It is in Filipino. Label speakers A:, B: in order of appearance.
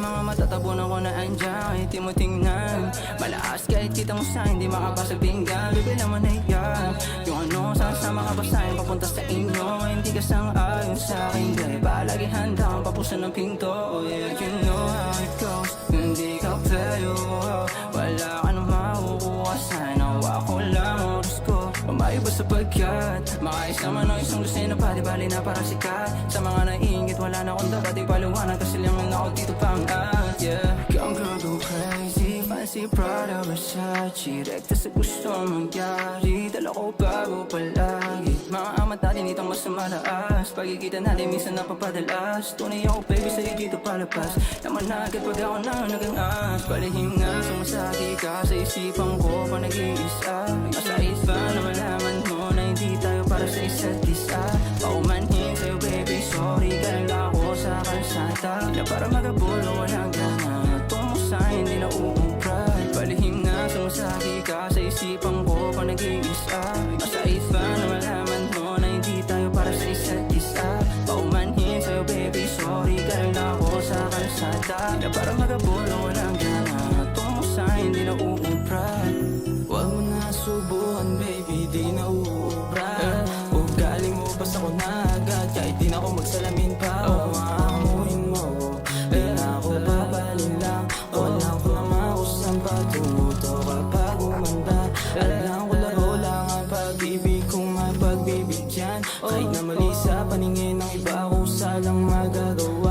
A: mga matatabunan ko na andyan kahit di mo tingnan. Malakas kahit kita mo sa hindi makapasag pinggan. Baby naman na yan yung ano, sama ka ba sa'yo papunta sa inyo. Hindi ka sang-ayon sa'kin, di palagi handa kang papusan ng pinto. Oh yeah, you know how it goes. Hindi ka playo, wala ka nang makukuha. Sana ko lang oras ko pamayo ba sapagkat makaisama ng isang lusina pa, di bali na para sikat. Sa mga naiingit wala na akong dapat ipaliwanag kasi lang ako dito pang yeah. Come girl go crazy, fancy Prada Versace, rekta sa gusto mangyari. Dala ko bago palagi, mga amat natin itong mas malaas. Pagkikita natin minsan napapadalas. Tunay ako baby sa'yo dito palabas. Naman na agad pag ako na nagangas. Palihim nga sumasagi ka sa isipan ko pa nag-iisa. Masakit ba na malaman mo na hindi tayo para sa isa't isa. Paumanhin sa'yo baby, sorry ka lang ako sa kalsada. Na para magabulo walang gana, tumusa hindi na uubra. Palihim nga sumasagi ka sa isipan ko pa nag-iisa. Masakit ba na malaman mo na hindi tayo para sa isa't isa. Paumanhin sa'yo baby, sorry ka lang ako sa kalsada. Na para magabulo walang gana, tumusa hindi na uubra.
B: Huwag mo na subukan baby, di na uubra. Ugali mo basta ko na agad, kahit di na ako magsalamin pa. Maamuhin mo, di na ako babalin lang. Wala ko na mausang patuto kapag umanda. Alam ko laro lang ang pag-ibig kung mapagbibigyan. Kahit na mali sa paningin ng iba, kusa lang magagawa.